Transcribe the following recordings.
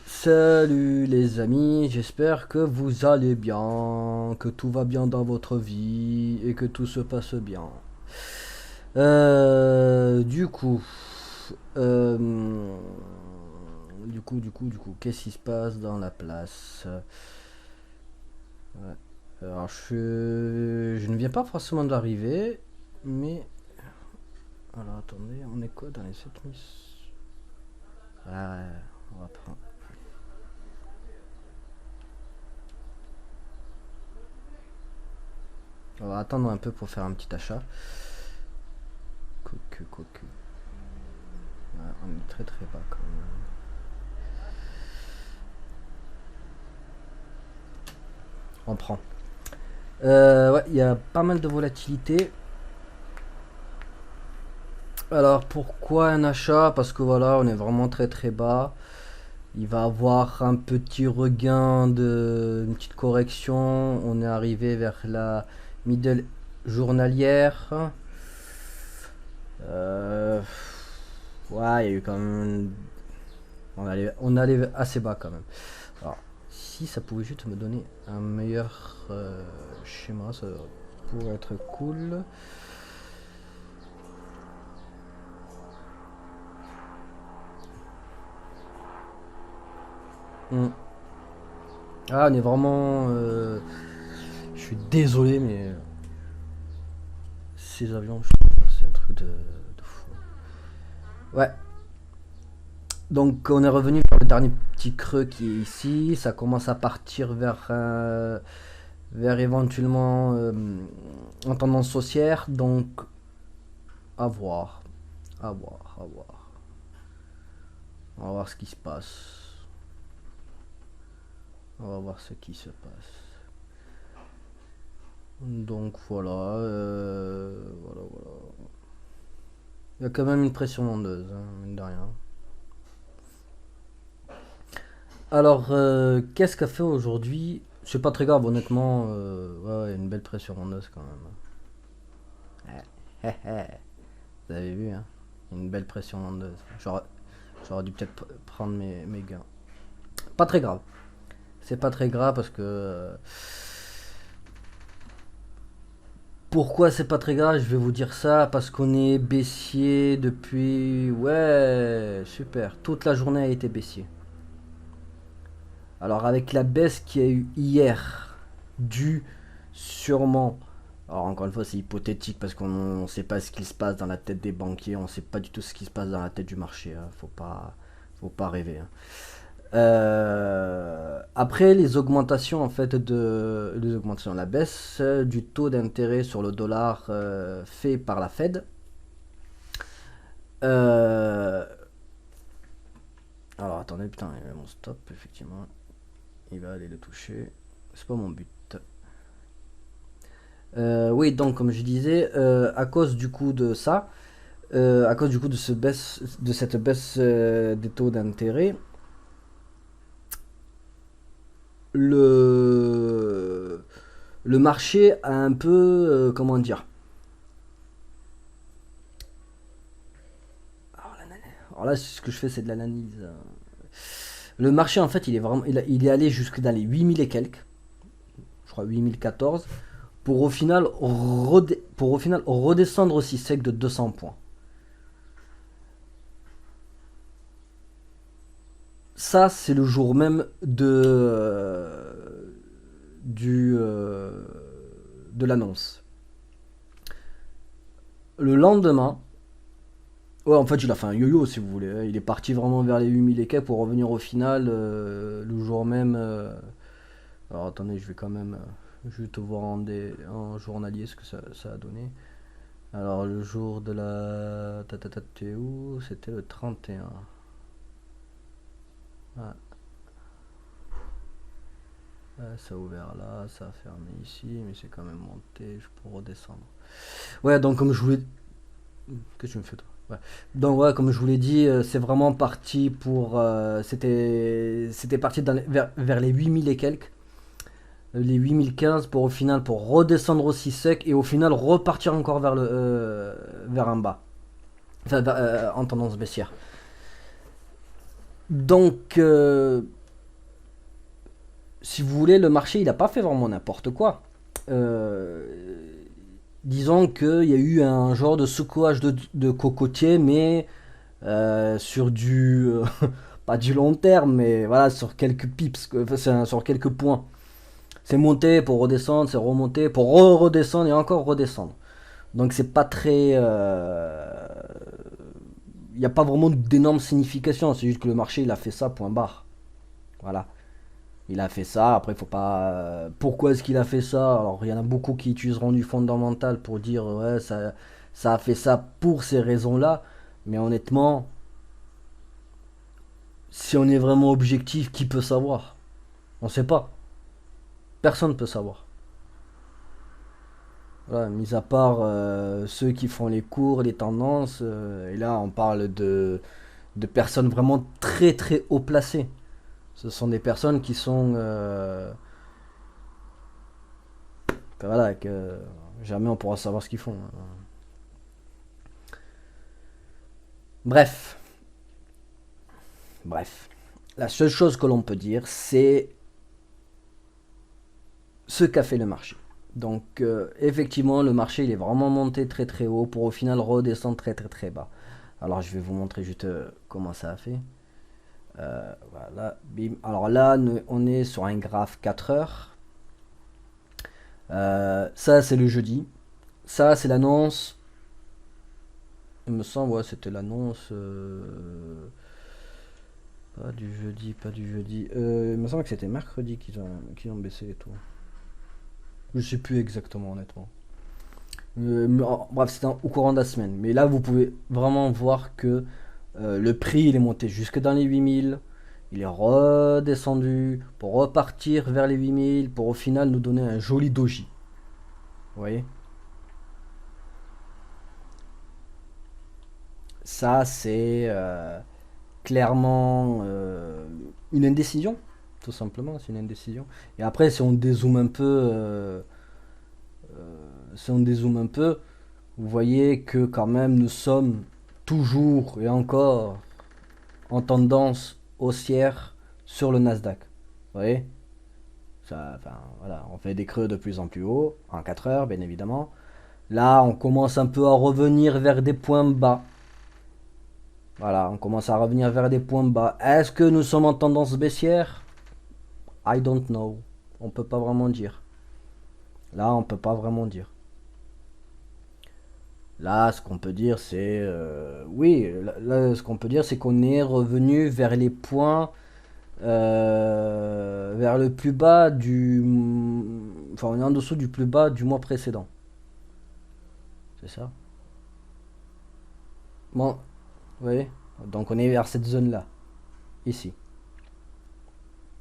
Salut les amis, j'espère que vous allez bien, que tout va bien dans votre vie et que tout se passe bien. Du coup, euh, qu'est-ce qui se passe dans la place? Ouais. Alors je ne viens pas forcément d'arriver, mais alors attendez, on est quoi dans les 7 miss? Ah ouais, on va prendre. On va attendre un peu pour faire un petit achat. Quoique. Ouais, on est très très bas quand même. On prend. Ouais, il y a pas mal de volatilité. Alors pourquoi un achat? Parce que voilà, on est vraiment très très bas. Il va avoir un petit regain une petite correction. On est arrivé vers la middle journalière. Euh, ouais, il y a eu quand même. On allait assez bas quand même. Alors, si ça pouvait juste me donner un meilleur schéma, ça pourrait être cool. Hmm. Ah, on est vraiment. Je suis désolé, mais ces avions, c'est un truc de fou. Ouais, donc on est revenu vers le dernier petit creux qui est ici. Ça commence à partir vers éventuellement en tendance haussière. Donc à voir, à voir, à voir. On va voir ce qui se passe. On va voir ce qui se passe. Donc voilà, voilà. Il y a quand même une pression vendeuse, hein, mine de rien. Alors, qu'est-ce qu'a fait aujourd'hui? C'est pas très grave, honnêtement. Ouais, il y a une belle pression vendeuse quand même. Vous avez vu, hein? Une belle pression vendeuse. J'aurais dû peut-être prendre mes gains. Pas très grave. C'est pas très grave parce que. Pourquoi c'est pas très grave? Je vais vous dire ça parce qu'on est baissier depuis. Ouais, super. Toute la journée a été baissier. Alors, avec la baisse qu'il y a eu hier, due sûrement. Alors, encore une fois, c'est hypothétique parce qu'on ne sait pas ce qui se passe dans la tête des banquiers, on ne sait pas du tout ce qui se passe dans la tête du marché. Hein. Faut pas rêver. Hein. Après les augmentations en fait les augmentations, la baisse du taux d'intérêt sur le dollar fait par la Fed. Euh, alors attendez, putain, il y a mon stop effectivement, il va aller le toucher. C'est pas mon but. Oui, donc comme je disais, à cause du coup de ça, à cause du coup de cette baisse des taux d'intérêt, le le marché a un peu, comment dire. Alors là, ce que je fais, c'est de l'analyse. Le marché, en fait, il est allé jusque dans les 8000 et quelques, je crois 8014, pour au final redescendre aussi sec de 200 points. Ça, c'est le jour même de l'annonce. Le lendemain, ouais, en fait, il a fait un yo-yo, si vous voulez. Hein. Il est parti vraiment vers les 8000 et quelques pour revenir au final le jour même. Alors attendez, je vais quand même juste voir en journalier ce que ça a donné. Alors le jour de la Tatatateu, c'était le 31. Ouais. Ouais, ça a ouvert là, ça a fermé ici, mais c'est quand même monté, je peux redescendre. Ouais, donc comme je voulais. Qu'est-ce que tu me fais toi? Ouais. Donc ouais, comme je vous l'ai dit, c'est vraiment parti pour. C'était parti vers les 8000 et quelques. les 8015 pour au final pour redescendre aussi sec et au final repartir encore vers un bas. Enfin, en tendance baissière. Donc, si vous voulez, le marché, il n'a pas fait vraiment n'importe quoi. Euh, Disons qu'il y a eu un genre de secouage de cocotier, mais sur du... pas du long terme, mais voilà, sur quelques pips, enfin, sur quelques points. C'est monté pour redescendre, c'est remonté pour redescendre et encore redescendre. Donc c'est pas très... Il n'y a pas vraiment d'énorme signification, c'est juste que le marché, il a fait ça, point barre. Voilà. Il a fait ça, après il faut pas... pourquoi est-ce qu'il a fait ça? Alors il y en a beaucoup qui utiliseront du fondamental pour dire ouais ça a fait ça pour ces raisons-là. Mais honnêtement, si on est vraiment objectif, qui peut savoir? On sait pas. Personne ne peut savoir. Voilà, mis à part ceux qui font les cours, les tendances, et là on parle de personnes vraiment très très haut placées. Ce sont des personnes qui sont voilà, que jamais on pourra savoir ce qu'ils font. Bref, bref. La seule chose que l'on peut dire, c'est ce qu'a fait le marché. Donc, effectivement, le marché, il est vraiment monté très très haut pour au final redescendre très très très bas. Alors, je vais vous montrer juste comment ça a fait. Voilà, bim. Alors là, on est sur un graphe 4 heures. Ça, c'est le jeudi. Ça, c'est l'annonce. Il me semble, ouais, c'était l'annonce. Pas du jeudi, pas du jeudi. Il me semble que c'était mercredi qu'ils ont baissé et tout. Je sais plus exactement, honnêtement. Bref, c'était au courant de la semaine. Mais là, vous pouvez vraiment voir que le prix, il est monté jusque dans les 8000. Il est redescendu pour repartir vers les 8000 pour au final nous donner un joli doji. Vous voyez? Ça, c'est clairement une indécision. Tout simplement, c'est une indécision. Et après, si on dézoome un peu, si on dézoome un peu, vous voyez que quand même nous sommes toujours et encore en tendance haussière sur le Nasdaq. Vous voyez ça, enfin, voilà, on fait des creux de plus en plus haut, en 4 heures bien évidemment. Là, on commence un peu à revenir vers des points bas. Voilà, on commence à revenir vers des points bas. Est-ce que nous sommes en tendance baissière? I don't know. On peut pas vraiment dire. Là, on peut pas vraiment dire. Là, ce qu'on peut dire, c'est... oui, là, ce qu'on peut dire, c'est qu'on est revenu vers les points... vers le plus bas du... Enfin, on est en dessous du plus bas du mois précédent. C'est ça? Bon, vous voyez? Donc on est vers cette zone-là. Ici.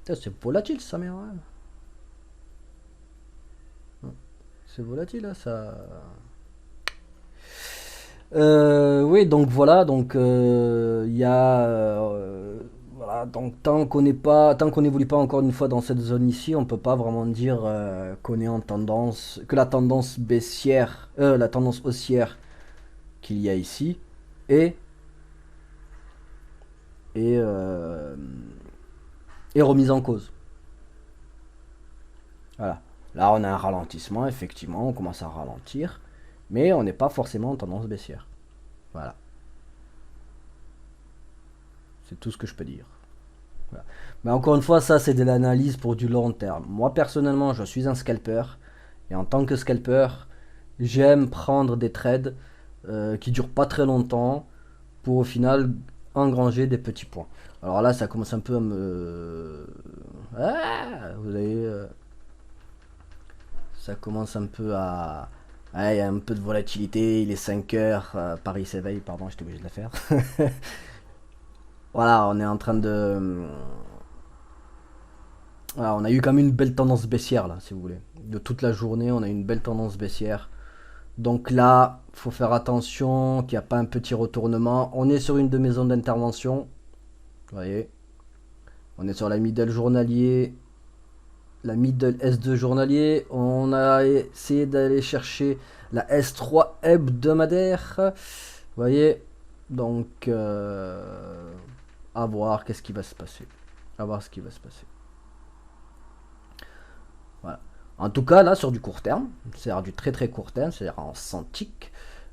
C'est volatile, ça, merde. C'est volatile, là, ça... oui, donc voilà, donc il y a voilà, donc tant qu'on n'évolue pas encore une fois dans cette zone ici, on peut pas vraiment dire qu'on est en tendance, que la tendance baissière, la tendance haussière qu'il y a ici est est, euh, est remise en cause. Voilà. Là, on a un ralentissement, effectivement, on commence à ralentir, mais on n'est pas forcément en tendance baissière. Voilà, c'est tout ce que je peux dire. Voilà. Mais encore une fois, ça c'est de l'analyse pour du long terme. Moi personnellement, je suis un scalper. Et en tant que scalper, j'aime prendre des trades qui durent pas très longtemps pour au final engranger des petits points. Alors là, ça commence un peu à me... Ah, vous avez... ça commence un peu à... Ah, il y a un peu de volatilité, il est 5 heures, Paris s'éveille, pardon, j'étais obligé de la faire. Voilà, on est en train de... Voilà, on a eu quand même une belle tendance baissière là, si vous voulez. De toute la journée, on a eu une belle tendance baissière. Donc là, faut faire attention qu'il n'y a pas un petit retournement. On est sur une de mes zones d'intervention. Vous voyez, on est sur la middle journalier. la middle S2 journalier. On a essayé d'aller chercher la S3 hebdomadaire. Vous voyez, donc à voir qu'est-ce qui va se passer. À voir ce qui va se passer. Voilà. En tout cas, là, sur du court terme, c'est-à-dire du très très court terme, c'est-à-dire en 100 ticks,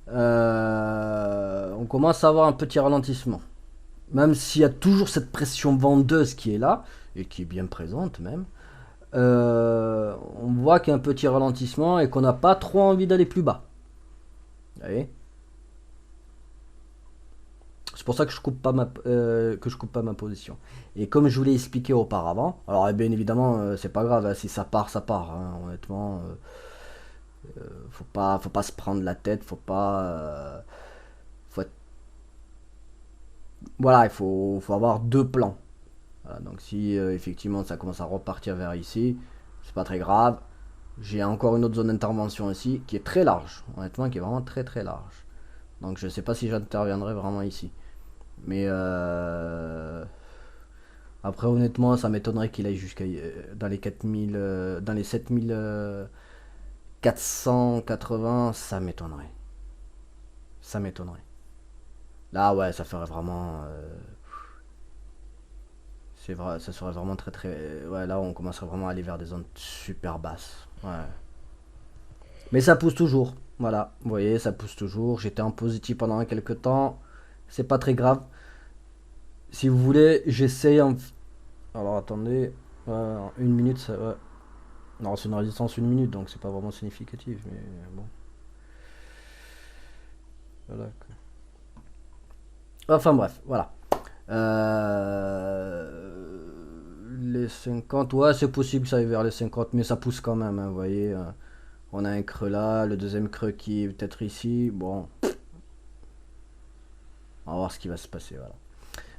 on commence à avoir un petit ralentissement. Même s'il y a toujours cette pression vendeuse qui est là, et qui est bien présente même, on voit qu'il y a un petit ralentissement et qu'on n'a pas trop envie d'aller plus bas. Vous voyez, c'est pour ça que je coupe pas ma position. Et comme je vous l'ai expliqué auparavant, alors bien évidemment, c'est pas grave, hein, si ça part, ça part. Hein, honnêtement, faut pas se prendre la tête, faut être- voilà, faut avoir deux plans. Voilà, donc si effectivement ça commence à repartir vers ici, c'est pas très grave. J'ai encore une autre zone d'intervention ici qui est très large, honnêtement, qui est vraiment très très large. Donc je sais pas si j'interviendrai vraiment ici. Mais après honnêtement, ça m'étonnerait qu'il aille jusqu'à dans les 4000, dans les 7480, ça m'étonnerait. Ça m'étonnerait. Là ouais, ça ferait vraiment c'est vrai, ça serait vraiment très très ouais, là on commencerait vraiment à aller vers des zones super basses. Ouais. Mais ça pousse toujours. Voilà, vous voyez, ça pousse toujours. J'étais en positif pendant quelques temps. C'est pas très grave. Si vous voulez, j'essaye en... Alors attendez, une minute, ça... ouais. Non, c'est une résistance une minute, donc c'est pas vraiment significatif, mais bon. Voilà. Enfin bref, voilà. Les 50, ouais, c'est possible que ça aille vers les 50, mais ça pousse quand même, hein, vous voyez. On a un creux là, le deuxième creux qui est peut-être ici. Bon, on va voir ce qui va se passer, voilà.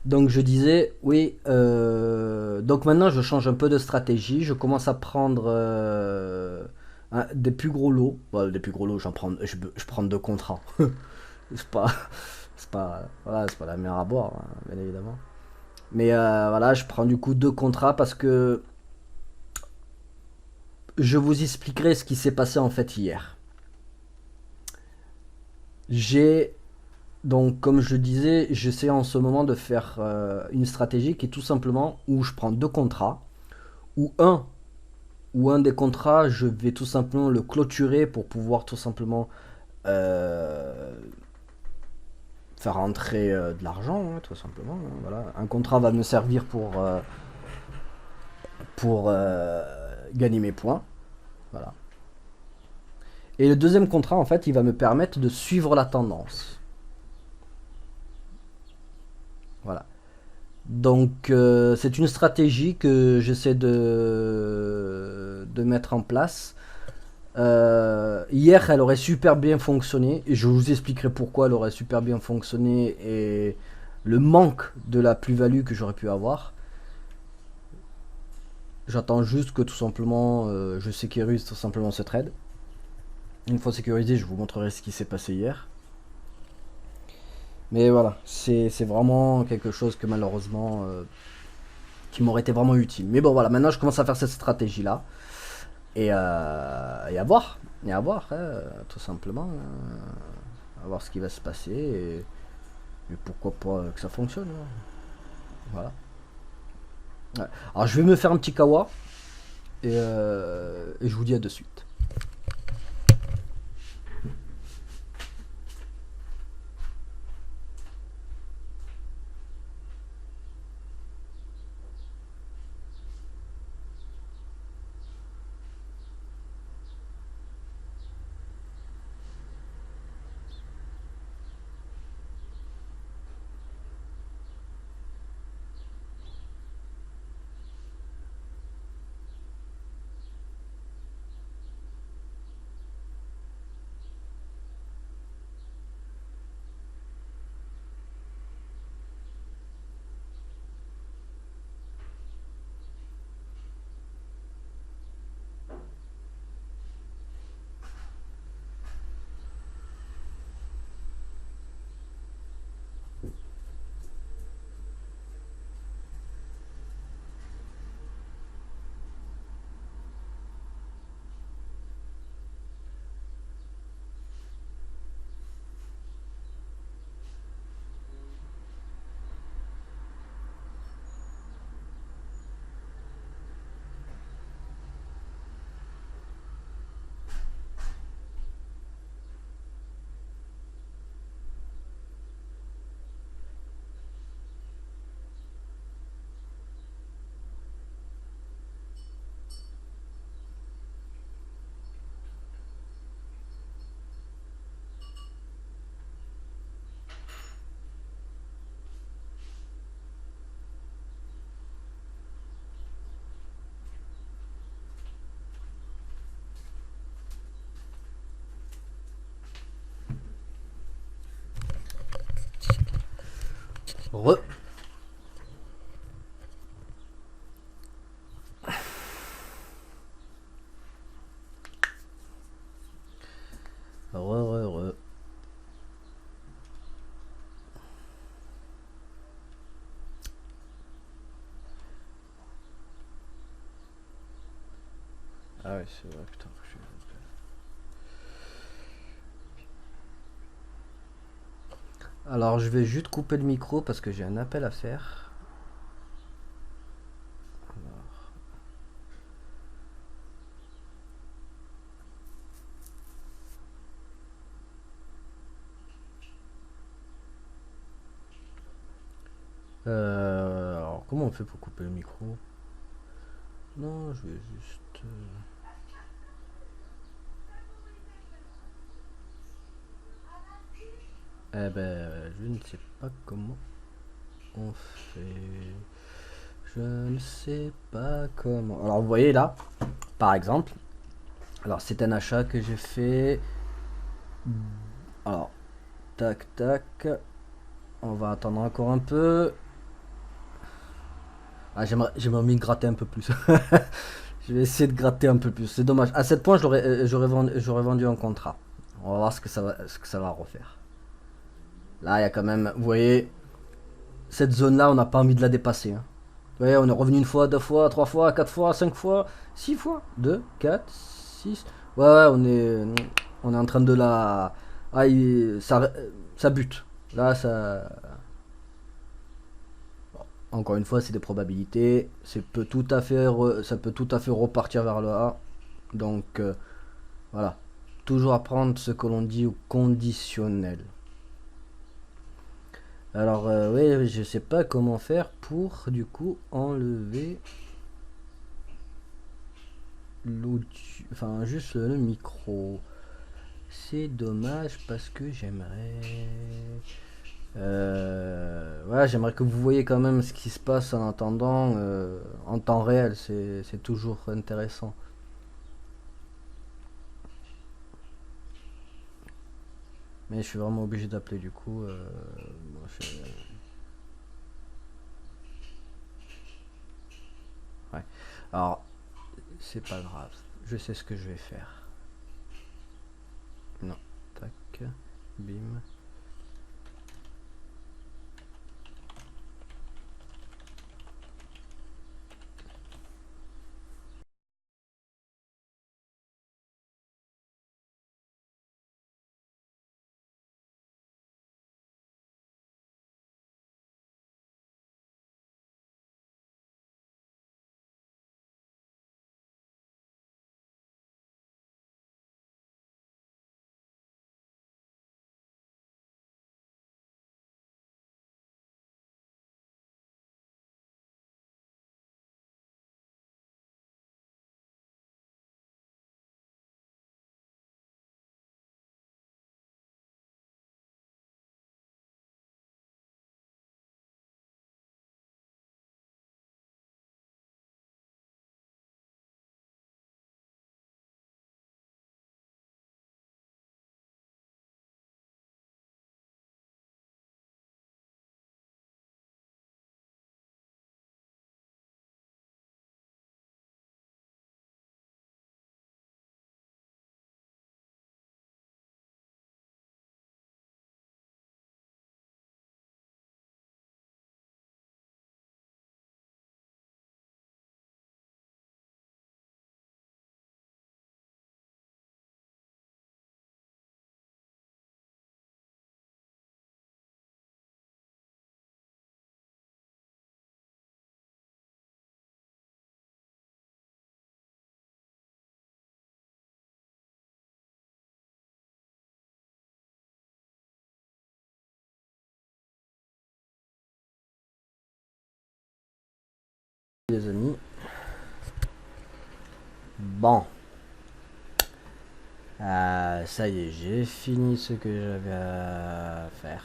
Donc je disais, oui, donc maintenant je change un peu de stratégie, je commence à prendre des plus gros lots. Bon, des plus gros lots, je prends deux contrats. c'est pas, voilà, c'est pas la mer à boire, hein, bien évidemment. Mais voilà, je prends du coup deux contrats parce que je vous expliquerai ce qui s'est passé en fait hier. J'ai donc, comme je disais, j'essaie en ce moment de faire une stratégie qui est tout simplement où je prends deux contrats, ou un des contrats, je vais tout simplement le clôturer pour pouvoir tout simplement euh, faire rentrer de l'argent, hein, tout simplement. Hein, voilà. Un contrat va me servir pour gagner mes points. Voilà. Et le deuxième contrat, en fait, il va me permettre de suivre la tendance. Voilà. Donc c'est une stratégie que j'essaie de mettre en place. Hier, elle aurait super bien fonctionné. Et je vous expliquerai pourquoi elle aurait super bien fonctionné et le manque de la plus-value que j'aurais pu avoir. J'attends juste que tout simplement je sécurise tout simplement ce trade. Une fois sécurisé, je vous montrerai ce qui s'est passé hier. Mais voilà, c'est vraiment quelque chose que malheureusement qui m'aurait été vraiment utile. Mais bon voilà, maintenant je commence à faire cette stratégie là. Et à voir. Et à voir, hein, tout simplement. À voir ce qui va se passer. Et pourquoi pas que ça fonctionne. Hein. Voilà. Ouais. Alors je vais me faire un petit kawa. Et je vous dis à de suite. Re. Re. Ah ouais, c'est vrai, putain. Alors, je vais juste couper le micro parce que j'ai un appel à faire. Alors, comment on fait pour couper le micro? Non, je vais juste... Eh ben, je ne sais pas comment on fait. Je ne sais pas comment. Alors, vous voyez là, par exemple, alors c'est un achat que j'ai fait. Alors, tac, tac. On va attendre encore un peu. Ah, j'aimerais bien gratter un peu plus. Je vais essayer de gratter un peu plus. C'est dommage. À 7 points, j'aurais vendu un contrat. On va voir ce que ça va refaire. Là, il y a quand même, vous voyez, cette zone-là, on n'a pas envie de la dépasser, hein. Vous voyez, on est revenu une fois, deux fois, trois fois, quatre fois, cinq fois, six fois. Deux, quatre, six. Ouais, on est en train de la... Ah, ça bute. Là, ça... Encore une fois, c'est des probabilités. Ça peut tout à fait repartir vers le A. Donc, voilà. Toujours apprendre ce que l'on dit au conditionnel. Alors, oui, je sais pas comment faire pour, du coup, enlever l'audio. Enfin, juste le micro. C'est dommage parce que j'aimerais... voilà, j'aimerais que vous voyez quand même ce qui se passe en attendant en temps réel. C'est toujours intéressant. Mais je suis vraiment obligé d'appeler du coup. Bon, ouais. Alors, c'est pas grave. Je sais ce que je vais faire. Non. Tac. Bim. Les amis. Bon. Ça y est, j'ai fini ce que j'avais à faire.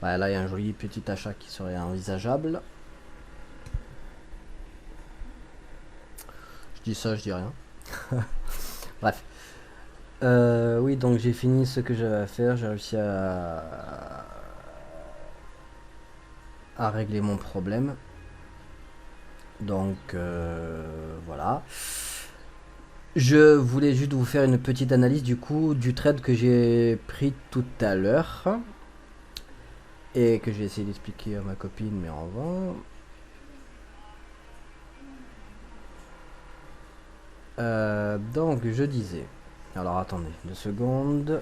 Ouais, là, il y a un joli petit achat qui serait envisageable. Je dis ça, je dis rien. Bref. Oui, donc j'ai fini ce que j'avais à faire. J'ai réussi à régler mon problème. Donc voilà. Je voulais juste vous faire une petite analyse du coup du trade que j'ai pris tout à l'heure et que j'ai essayé d'expliquer à ma copine, mais en vain. Donc je disais, alors attendez 2 secondes.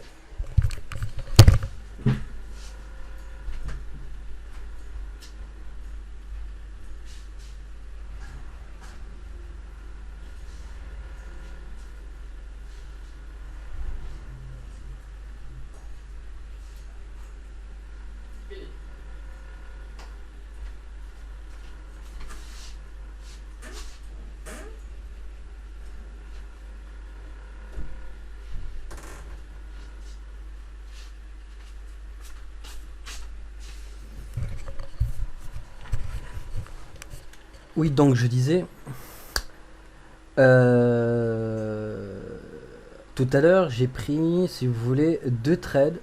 Oui, donc je disais, tout à l'heure j'ai pris, si vous voulez, 2 trades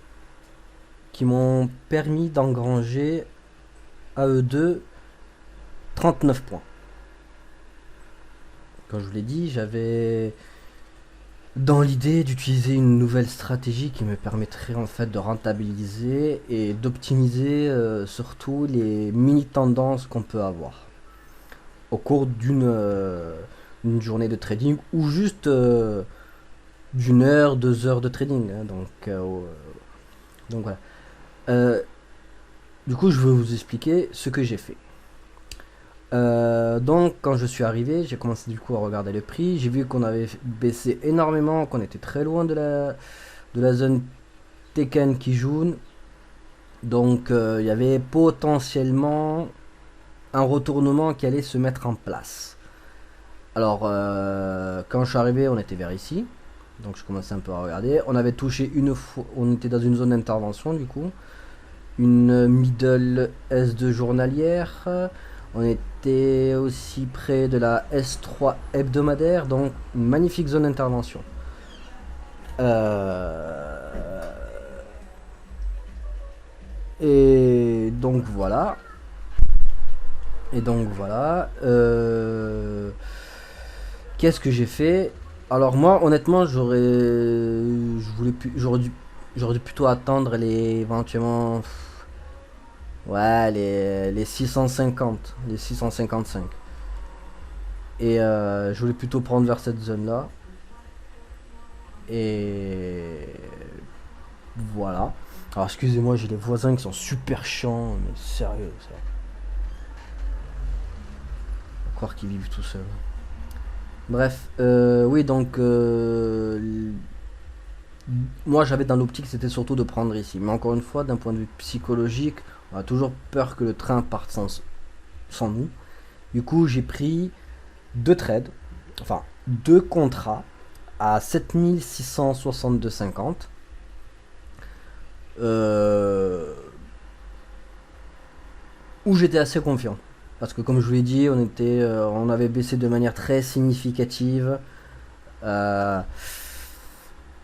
qui m'ont permis d'engranger à eux deux 39 points. Comme je vous l'ai dit, j'avais dans l'idée d'utiliser une nouvelle stratégie qui me permettrait en fait de rentabiliser et d'optimiser surtout les mini tendances qu'on peut avoir au cours une journée de trading ou juste d'une heure, 2 heures de trading, hein. Donc voilà. Euh, du coup, je vais vous expliquer ce que j'ai fait. Donc quand je suis arrivé, j'ai commencé du coup à regarder le prix. J'ai vu qu'on avait baissé énormément, qu'on était très loin de la zone Tekken qui joue. Donc il y avait potentiellement un retournement qui allait se mettre en place. Alors quand je suis arrivé, on était vers ici. Donc je commençais un peu à regarder. On avait touché une fois, on était dans une zone d'intervention du coup. Une middle S2 journalière. On était aussi près de la S3 hebdomadaire, donc une magnifique zone d'intervention. Et donc voilà. Et donc voilà. Qu'est-ce que j'ai fait? Alors moi, honnêtement, j'aurais dû plutôt attendre les éventuellement, ouais, les 650, les 655. Et je voulais plutôt prendre vers cette zone-là. Et voilà. Alors excusez-moi, j'ai les voisins qui sont super chiants, mais sérieux, ça. Faut croire qu'ils vivent tout seuls. Bref, oui, donc moi j'avais dans l'optique c'était surtout de prendre ici. Mais encore une fois, d'un point de vue psychologique, on a toujours peur que le train parte sans nous. Du coup, j'ai pris 2 trades, enfin 2 contrats à 7662,50. Où j'étais assez confiant. Parce que comme je vous l'ai dit, on avait baissé de manière très significative. Euh,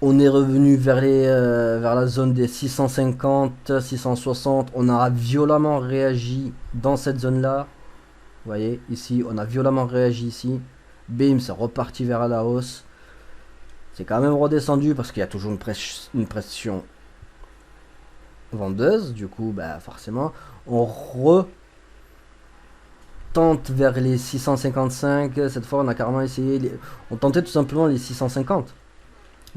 on est revenu vers la zone des 650, 660. On a violemment réagi dans cette zone-là. Vous voyez, ici, on a violemment réagi ici. Bim, c'est reparti vers la hausse. C'est quand même redescendu parce qu'il y a toujours une pression vendeuse. Du coup, bah, forcément, on tente vers les 655. Cette fois, on a carrément essayé. On tentait tout simplement les 650.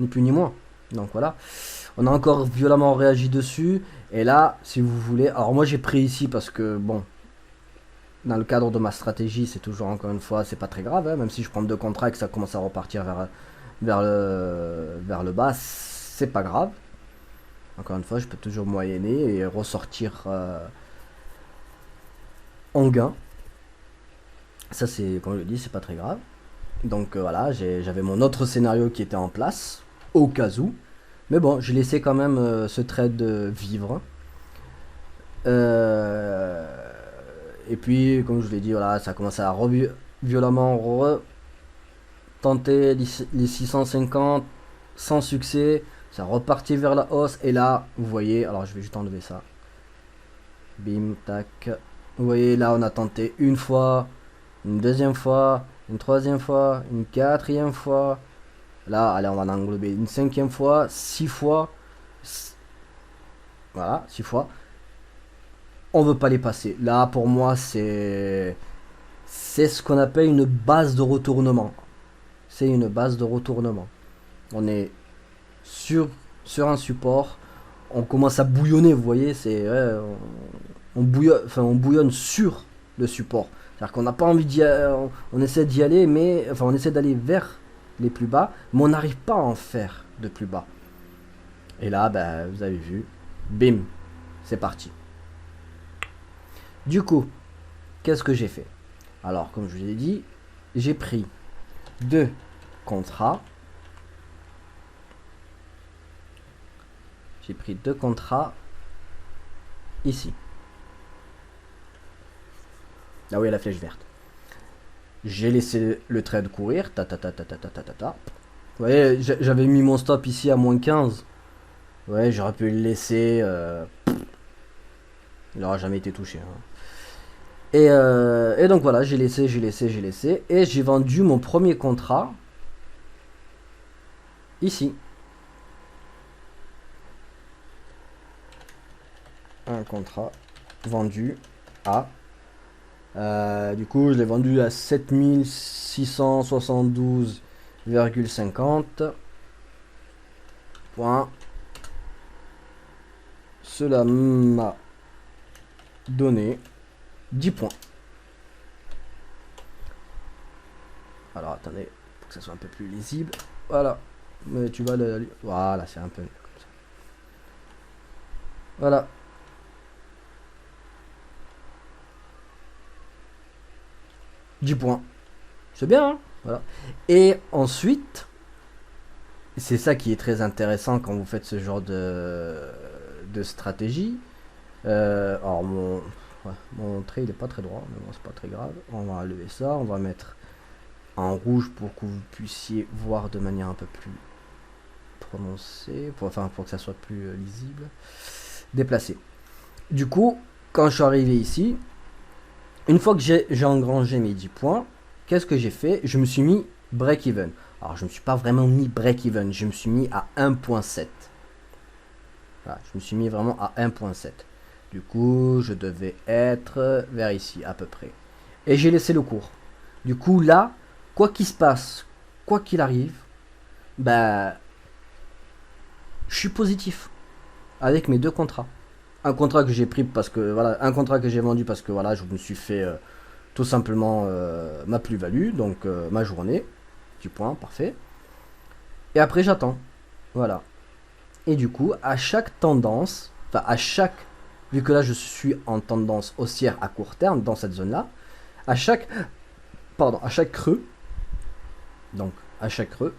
Ni plus ni moins. Donc voilà. On a encore violemment réagi dessus. Et là, si vous voulez. Alors moi, j'ai pris ici parce que, bon. Dans le cadre de ma stratégie, c'est toujours, encore une fois, c'est pas très grave. Hein, même si je prends 2 contrats et que ça commence à repartir vers le bas, c'est pas grave. Encore une fois, je peux toujours moyenner et ressortir en gain. Ça, c'est, comme je le dis, c'est pas très grave. Donc voilà, j'avais mon autre scénario qui était en place, au cas où. Mais bon, j'ai laissé quand même ce trade vivre. Et puis, comme je vous l'ai dit, voilà, ça a commencé à violemment tenter les 650 sans succès. Ça repartit vers la hausse. Et là, vous voyez, alors je vais juste enlever ça. Bim, tac. Vous voyez, là, on a tenté une fois, une deuxième fois, une troisième fois, une quatrième fois. Là, allez, on va en englober une cinquième fois, 6 fois. Voilà, 6 fois. On veut pas les passer. Là, pour moi, c'est ce qu'on appelle une base de retournement. C'est une base de retournement. On est sur un support. On commence à bouillonner, vous voyez, on bouillonne sur le support. C'est-à-dire qu'on n'a pas envie d'y aller, on essaie d'y aller, mais enfin on essaie d'aller vers les plus bas, mais on n'arrive pas à en faire de plus bas. Et là, ben, vous avez vu, bim, c'est parti. Du coup, qu'est-ce que j'ai fait? Alors, comme je vous l'ai dit, j'ai pris 2 contrats. J'ai pris 2 contrats ici. Là où il y a la flèche verte. J'ai laissé le trade courir. Ta ta ta ta ta ta ta ta ta. Vous voyez, j'avais mis mon stop ici à moins 15. Ouais, j'aurais pu le laisser. Il n'aura jamais été touché. Hein. Et donc voilà, j'ai laissé. Et j'ai vendu mon premier contrat ici. Un contrat vendu à... du coup, je l'ai vendu à 7672,50 points. Cela m'a donné 10 points. Alors attendez, pour que ça soit un peu plus lisible. Voilà. Mais tu vas le... Voilà, c'est un peu mieux comme ça. Voilà. « 10 points. C'est bien, hein, voilà. Et ensuite, c'est ça qui est très intéressant quand vous faites ce genre de stratégie. Alors mon trait il est pas très droit, mais bon c'est pas très grave. On va enlever ça, on va mettre en rouge pour que vous puissiez voir de manière un peu plus prononcée, pour que ça soit plus lisible. Déplacer. Du coup, quand je suis arrivé ici, une fois que j'ai engrangé mes 10 points, qu'est-ce que j'ai fait? Je me suis mis break-even. Alors, je ne me suis pas vraiment mis break-even, je me suis mis à 1.7. Voilà, je me suis mis vraiment à 1.7. Du coup, je devais être vers ici, à peu près. Et j'ai laissé le cours. Du coup, là, quoi qu'il se passe, quoi qu'il arrive, bah, je suis positif avec mes 2 contrats. Un contrat que j'ai pris parce que, voilà, un contrat que j'ai vendu parce que, voilà, je me suis fait tout simplement ma plus-value, donc ma journée. 10 points, parfait. Et après, j'attends. Voilà. Et du coup, à chaque tendance, enfin vu que là je suis en tendance haussière à court terme dans cette zone là, à chaque creux, donc à chaque creux,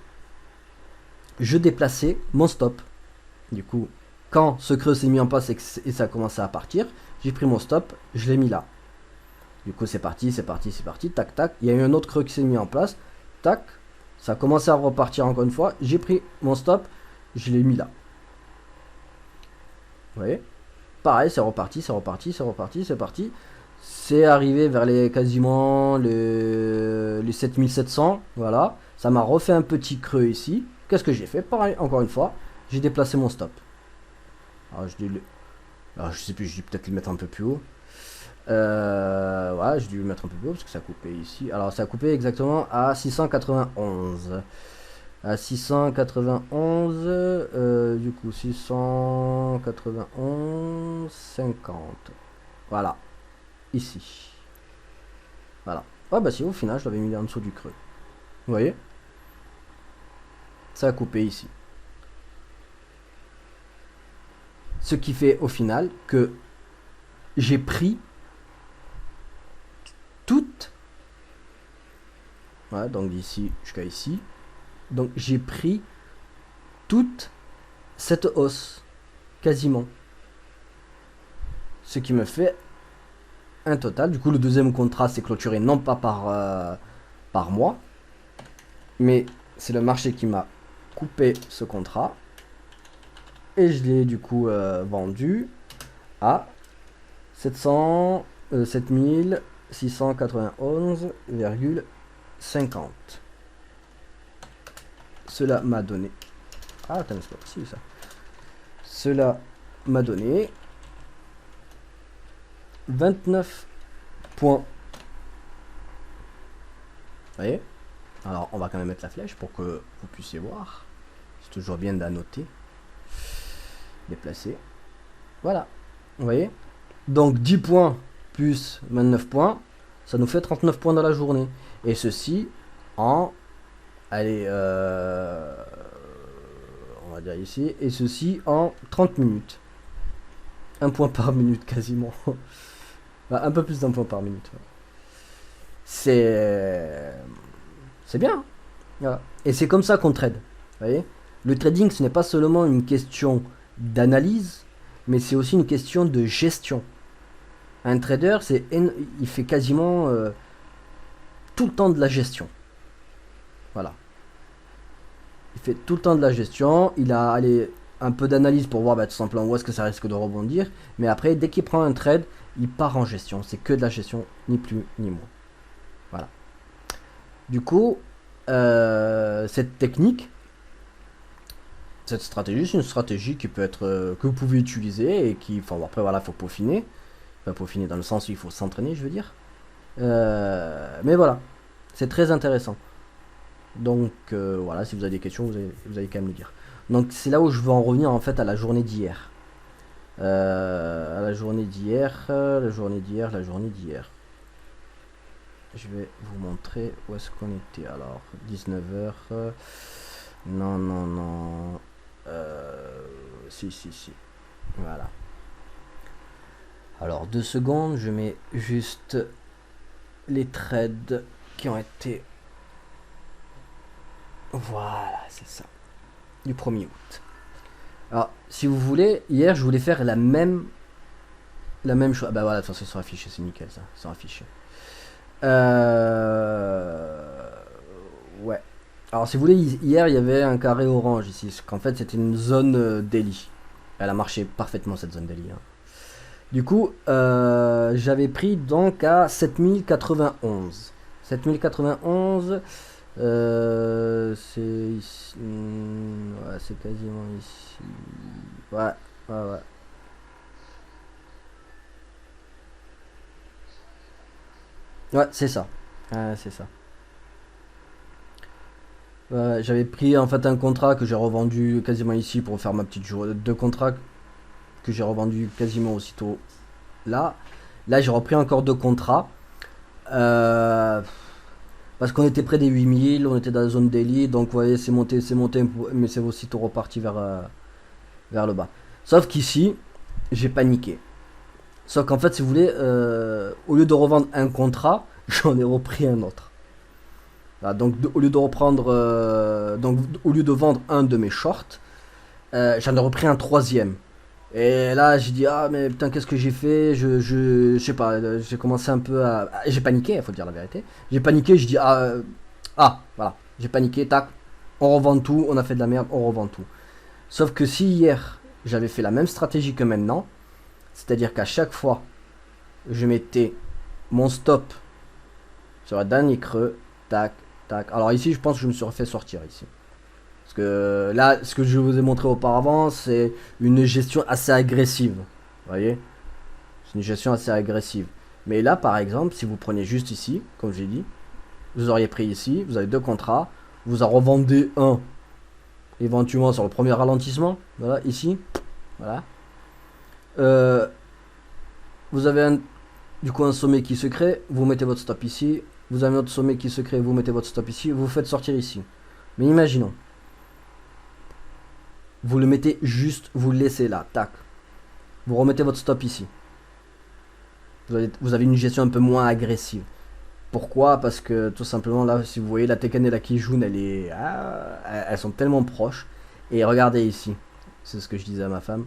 je déplaçais mon stop. Du coup, quand ce creux s'est mis en place et ça a commencé à partir, j'ai pris mon stop, je l'ai mis là. Du coup c'est parti, tac tac, il y a eu un autre creux qui s'est mis en place, tac, ça a commencé à repartir encore une fois, j'ai pris mon stop, je l'ai mis là. Vous voyez, pareil, c'est reparti, c'est parti. C'est arrivé vers quasiment les 7700, voilà. Ça m'a refait un petit creux ici. Qu'est-ce que j'ai fait? Pareil, encore une fois, j'ai déplacé mon stop. Alors, je sais plus, je vais peut-être le mettre un peu plus haut. Voilà, j'ai dû le mettre un peu plus haut parce que ça a coupé ici. Alors, ça a coupé exactement à 691. À 691, du coup 691 50, voilà, ici, voilà. Ah bah si, au final je l'avais mis en dessous du creux, vous voyez, ça a coupé ici, ce qui fait au final que j'ai pris toute, voilà, donc d'ici jusqu'à ici, donc j'ai pris toute cette hausse, quasiment. Ce qui me fait un total. Du coup, le deuxième contrat s'est clôturé non pas par mois, mais c'est le marché qui m'a coupé ce contrat. Et je l'ai du coup vendu à 700, 7691,50. Cela m'a donné... Ah, attends, c'est pas possible ça. Cela m'a donné 29 points. Vous voyez? Alors, on va quand même mettre la flèche pour que vous puissiez voir. C'est toujours bien d'annoter. Déplacer. Voilà. Vous voyez? Donc, 10 points plus 29 points, ça nous fait 39 points dans la journée. Et ceci en... Allez, on va dire ici. Et ceci en 30 minutes. Un point par minute quasiment. Bah, un peu plus d'un point par minute. C'est bien. Voilà. Et c'est comme ça qu'on trade. Vous voyez, le trading, ce n'est pas seulement une question d'analyse, mais c'est aussi une question de gestion. Un trader, il fait quasiment tout le temps de la gestion. Voilà. Il fait tout le temps de la gestion. Il a un peu d'analyse pour voir tout simplement où est-ce que ça risque de rebondir. Mais après, dès qu'il prend un trade, il part en gestion. C'est que de la gestion, ni plus ni moins. Voilà. Du coup, cette technique, cette stratégie, c'est une stratégie qui peut être que vous pouvez utiliser et qui, enfin après voilà, faut peaufiner. Enfin, peaufiner dans le sens où il faut s'entraîner, je veux dire. Mais voilà, c'est très intéressant. Donc voilà, si vous avez des questions, vous allez quand même me dire. Donc c'est là où je veux en revenir en fait à la journée d'hier. À la journée d'hier, la journée d'hier. Je vais vous montrer où est-ce qu'on était. Alors, 19h. Non. Si. Voilà. Alors, 2 secondes, je mets juste les trades qui ont été... Voilà, c'est ça. Du 1er août. Alors, si vous voulez, hier, je voulais faire la même chose. Ah bah voilà, de toute façon, ils sont affichés, c'est nickel, ça. Ils sont affichés. Ouais. Alors, si vous voulez, hier, il y avait un carré orange ici. Parce qu'en fait, c'était une zone daily. Elle a marché parfaitement, cette zone daily. Hein. Du coup, j'avais pris donc à 7091. 7091, c'est ici. Ouais, c'est quasiment ici. Ouais. Ouais, c'est ça. C'est ça. J'avais pris en fait un contrat que j'ai revendu quasiment ici pour faire ma petite journée. 2 contrats que j'ai revendu quasiment aussitôt là. Là, j'ai repris encore 2 contrats. Parce qu'on était près des 8000, on était dans la zone daily, donc vous voyez, c'est monté, mais c'est aussitôt reparti vers le bas. Sauf qu'ici, j'ai paniqué. Sauf qu'en fait, si vous voulez, au lieu de revendre un contrat, j'en ai repris un autre. Voilà, donc au lieu de reprendre, donc au lieu de vendre un de mes shorts, j'en ai repris un troisième. Et là, j'ai dit ah mais putain qu'est-ce que j'ai fait? Je sais pas, j'ai commencé un peu à, j'ai paniqué, il faut dire la vérité. J'ai paniqué, je dis voilà, j'ai paniqué, tac, on revend tout, on a fait de la merde, on revend tout. Sauf que si hier j'avais fait la même stratégie que maintenant, c'est-à-dire qu'à chaque fois je mettais mon stop sur le dernier creux, tac, tac. Alors ici, je pense que je me suis refait sortir ici. Parce que là, ce que je vous ai montré auparavant, c'est une gestion assez agressive. Vous voyez? C'est une gestion assez agressive. Mais là, par exemple, si vous prenez juste ici, comme j'ai dit, vous auriez pris ici, vous avez 2 contrats, vous en revendez un, éventuellement sur le premier ralentissement, voilà, ici, voilà. Vous avez du coup un sommet qui se crée, vous mettez votre stop ici, vous avez notre sommet qui se crée, vous mettez votre stop ici, vous faites sortir ici. Mais imaginons, vous le mettez juste, vous le laissez là, tac. Vous remettez votre stop ici. Vous avez une gestion un peu moins agressive. Pourquoi? Parce que tout simplement là, si vous voyez la Tekken et la Kijun, elles sont tellement proches. Et regardez ici, c'est ce que je disais à ma femme.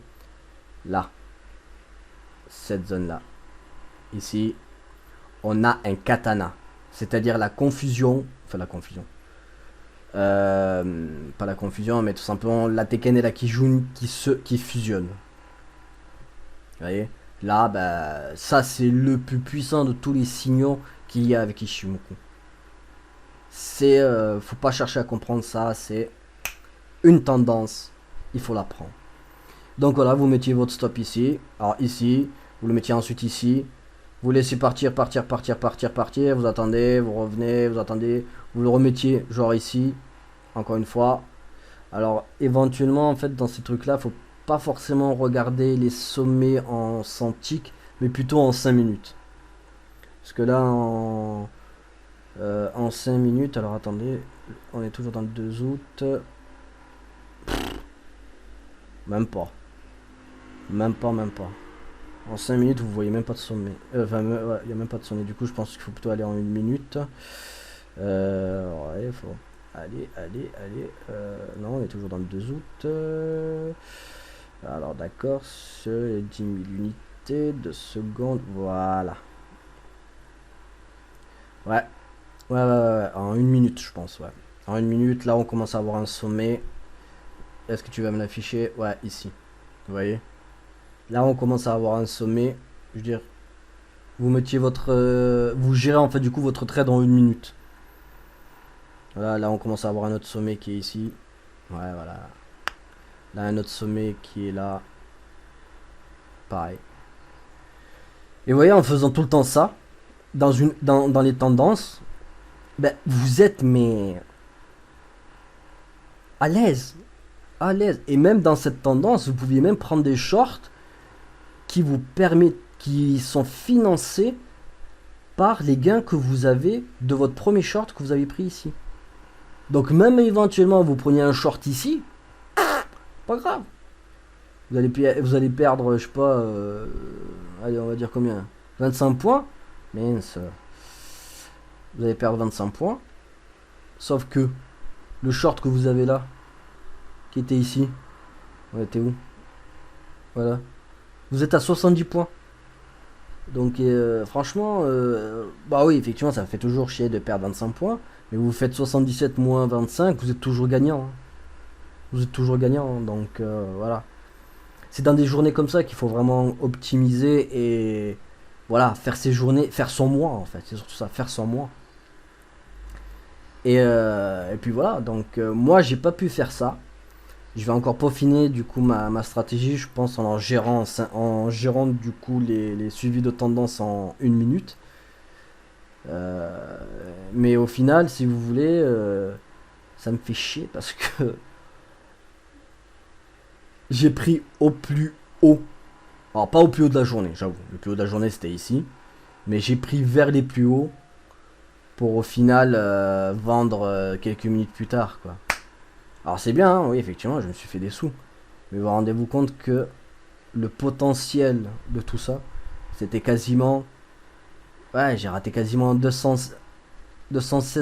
Là, cette zone là. Ici, on a un katana. C'est-à-dire la confusion. Enfin la confusion. Pas la confusion, mais tout simplement la Tekken et la Kijun qui fusionnent. Vous voyez? Là, bah, ça c'est le plus puissant de tous les signaux qu'il y a avec Ishimoku. C'est, faut pas chercher à comprendre ça, c'est une tendance, il faut la prendre. Donc voilà, vous mettiez votre stop ici, alors ici, vous le mettiez ensuite ici, vous laissez partir, partir, partir, partir, partir, vous attendez, vous revenez, vous attendez, vous le remettiez genre ici, encore une fois. Alors éventuellement en fait dans ces trucs là, faut pas forcément regarder les sommets en centiques, mais plutôt en 5 minutes. Parce que là en 5 minutes, alors attendez, on est toujours dans le 2 août, même pas, même pas, même pas. En 5 minutes, vous voyez même pas de sommet. Enfin, ouais, il n'y a même pas de sommet. Du coup, je pense qu'il faut plutôt aller en 1 minute. Ouais, faut. Allez, allez, allez. Non, on est toujours dans le 2 août. Alors, d'accord. Sur les 10 000 unités de seconde. Voilà. Ouais. Ouais, ouais, ouais. En 1 minute, je pense. Ouais. En 1 minute, là, on commence à avoir un sommet. Est-ce que tu vas me l'afficher? Ouais, ici. Vous voyez? Là, on commence à avoir un sommet. Je veux dire, vous mettiez votre. Vous gérez en fait du coup votre trade en 1 minute. Voilà, là on commence à avoir un autre sommet qui est ici. Ouais, voilà. Là, un autre sommet qui est là. Pareil. Et vous voyez, en faisant tout le temps ça, dans les tendances, ben, vous êtes mais à l'aise. À l'aise. Et même dans cette tendance, vous pouviez même prendre des shorts qui vous permettent, qui sont financés par les gains que vous avez de votre premier short que vous avez pris ici. Donc même éventuellement vous preniez un short ici, pas grave. Vous allez perdre, je sais pas, allez on va dire combien 25 points. Mince. Vous allez perdre 25 points. Sauf que le short que vous avez là, qui était ici, on était où? Voilà. Vous êtes à 70 points. Donc franchement, bah oui, effectivement, ça fait toujours chier de perdre 25 points. Mais vous faites 77 moins 25, vous êtes toujours gagnant. Hein. Vous êtes toujours gagnant. Hein. Donc voilà. C'est dans des journées comme ça qu'il faut vraiment optimiser et voilà, faire ses journées, faire son mois en fait. C'est surtout ça, faire son mois. Et puis voilà, donc moi j'ai pas pu faire ça. Je vais encore peaufiner du coup ma stratégie, je pense en gérant du coup les suivis de tendance en 1 minute. Mais au final, si vous voulez, ça me fait chier parce que j'ai pris au plus haut. Alors pas au plus haut de la journée, j'avoue. Le plus haut de la journée c'était ici. Mais j'ai pris vers les plus hauts pour au final vendre quelques minutes plus tard quoi. Alors c'est bien, hein, oui effectivement je me suis fait des sous. Mais vous rendez-vous compte que le potentiel de tout ça, c'était quasiment... Ouais, j'ai raté quasiment 216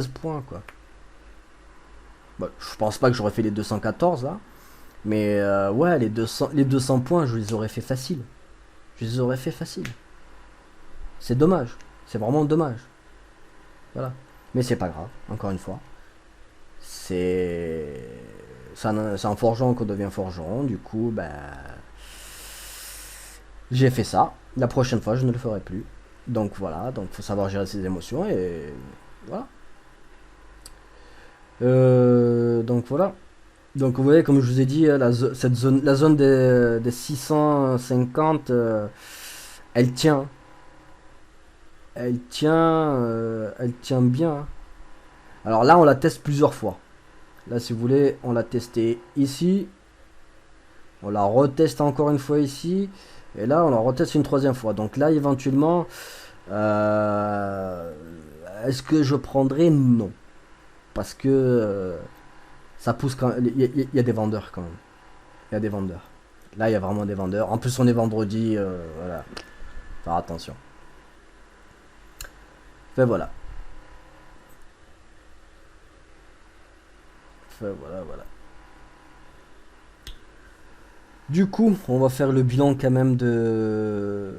points quoi. Bah, je pense pas que j'aurais fait les 214 là. Mais ouais, les 200 points, je les aurais fait facile. Je les aurais fait facile. C'est dommage. C'est vraiment dommage. Voilà. Mais c'est pas grave, encore une fois. C'est en forgeant qu'on devient forgeron. Du coup, ben, j'ai fait ça. La prochaine fois, je ne le ferai plus. Donc voilà, donc faut savoir gérer ses émotions et voilà. Donc voilà. Donc vous voyez, comme je vous ai dit, cette zone, la zone des 650, elle tient. Elle tient bien. Alors là, on la teste plusieurs fois. Là, si vous voulez, on l'a testé ici. On la reteste encore une fois ici. Et là, on la reteste une troisième fois. Donc là, éventuellement, euh, est-ce que je prendrai? Non. Parce que ça pousse quand même. Il y a des vendeurs quand même. Il y a des vendeurs. Là, il y a vraiment des vendeurs. En plus, on est vendredi. Voilà. Faire attention. Fait voilà. Fait voilà, voilà. Du coup, on va faire le bilan quand même de...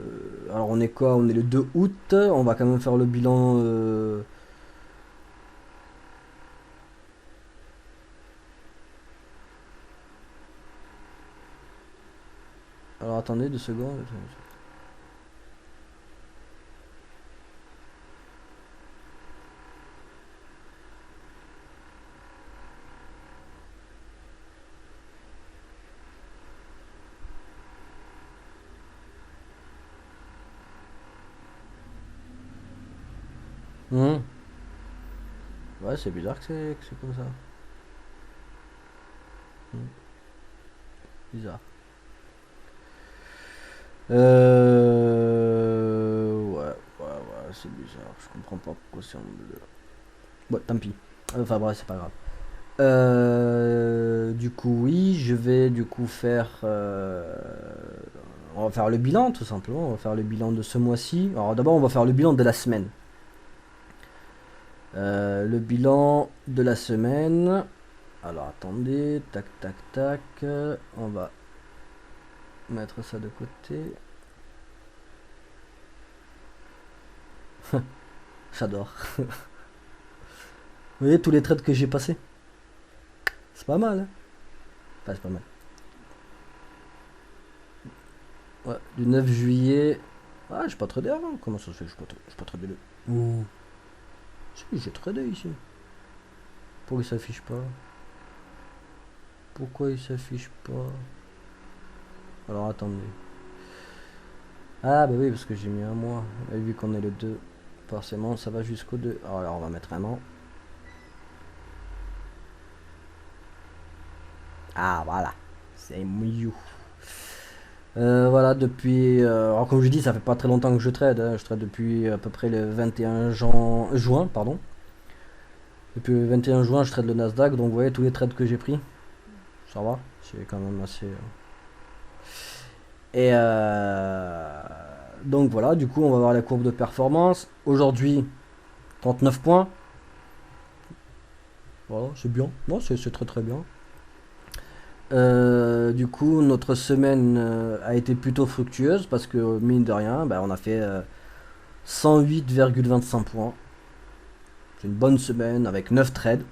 Alors on est quoi? On est le 2 août. On va quand même faire le bilan... Alors attendez 2 secondes. Hmm. Ouais, c'est bizarre que c'est comme ça. Hmm. Bizarre. Ouais, c'est bizarre. Je comprends pas pourquoi c'est en bleu. Bon, tant pis. Enfin bref, c'est pas grave. Du coup, oui, je vais du coup faire. On va faire le bilan, tout simplement. On va faire le bilan de ce mois-ci. Alors d'abord, on va faire le bilan de la semaine. Le bilan de la semaine. Alors attendez, tac, tac, tac. On va mettre ça de côté. J'adore. Vous voyez tous les trades que j'ai passés. C'est pas mal, hein. Enfin, c'est pas mal. Ouais, du 9 juillet. Ah, j'ai pas tradé avant. Comment ça se fait que j'ai pas tradé le. Ouh. Si, j'ai tradé ici. Pourquoi il s'affiche pas? Pourquoi il s'affiche pas? Alors attendez. Ah bah oui, parce que j'ai mis un mois. Et vu qu'on est le 2, forcément ça va jusqu'au 2. Alors on va mettre un an. Ah voilà. C'est mieux. Voilà, depuis. Alors comme je dis, ça fait pas très longtemps que je trade, hein. Je trade depuis à peu près le 21 juin, pardon. Depuis le 21 juin, je trade le Nasdaq, donc vous voyez tous les trades que j'ai pris. Ça va, c'est quand même assez. Et donc voilà, du coup, on va voir la courbe de performance. Aujourd'hui, 39 points. Voilà, c'est bien. Non, c'est très très bien. Du coup, notre semaine a été plutôt fructueuse parce que, mine de rien, bah, on a fait 108,25 points. C'est une bonne semaine avec 9 trades,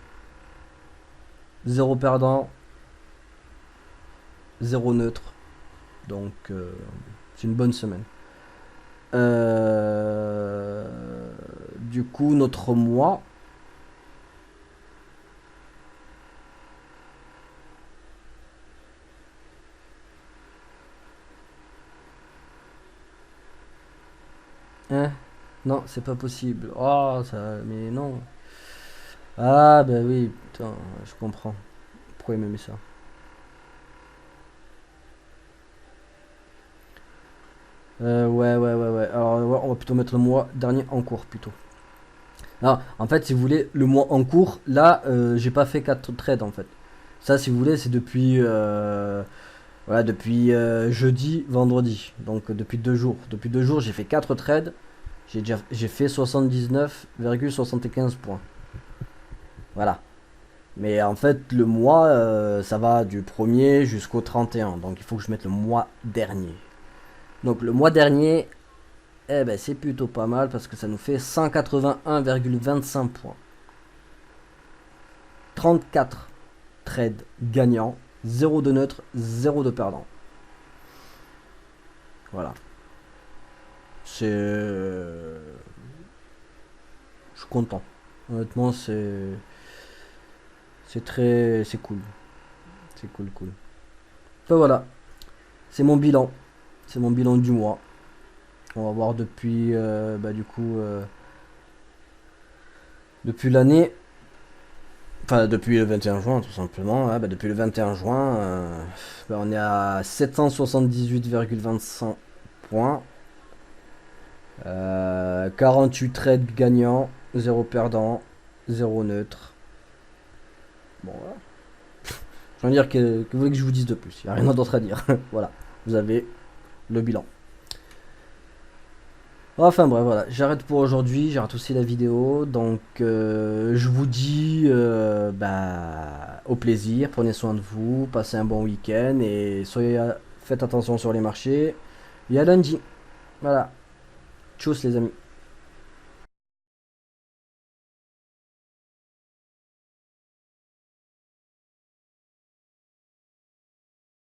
0 perdant, 0 neutre. Donc, c'est une bonne semaine. Du coup, notre mois. Hein? Non, c'est pas possible. Oh, ça. Mais non. Ah, bah oui, putain, je comprends. Pourquoi il me met ça? Ouais. Alors, ouais, on va plutôt mettre le mois dernier en cours plutôt. Alors, en fait, si vous voulez, le mois en cours, là, j'ai pas fait 4 trades en fait. Ça, si vous voulez, c'est depuis, voilà, depuis jeudi, vendredi. Donc, depuis 2 jours. Depuis 2 jours, j'ai fait 4 trades. J'ai fait 79,75 points. Voilà. Mais en fait, le mois, ça va du 1er jusqu'au 31. Donc, il faut que je mette le mois dernier. Donc, le mois dernier, eh ben, c'est plutôt pas mal parce que ça nous fait 181,25 points. 34 trades gagnants, 0 de neutre, 0 de perdant. Voilà. C'est. Je suis content. Honnêtement, c'est. C'est très. C'est cool. C'est cool. Enfin voilà. C'est mon bilan. C'est mon bilan du mois. On va voir depuis. Bah, du coup. Depuis l'année. Enfin, depuis le 21 juin, tout simplement. Bah, depuis le 21 juin, bah, on est à 778,25 points. 48 trades gagnants, 0 perdant, 0 neutre. Bon, voilà. Je veux dire que vous voulez que je vous dise de plus. Il n'y a rien d'autre à dire. Voilà. Vous avez le bilan. Enfin bref, voilà. J'arrête pour aujourd'hui. J'arrête aussi la vidéo. Donc, je vous dis bah, au plaisir. Prenez soin de vous. Passez un bon week-end. Et faites attention sur les marchés. Et à lundi. Voilà. Tchuss les amis.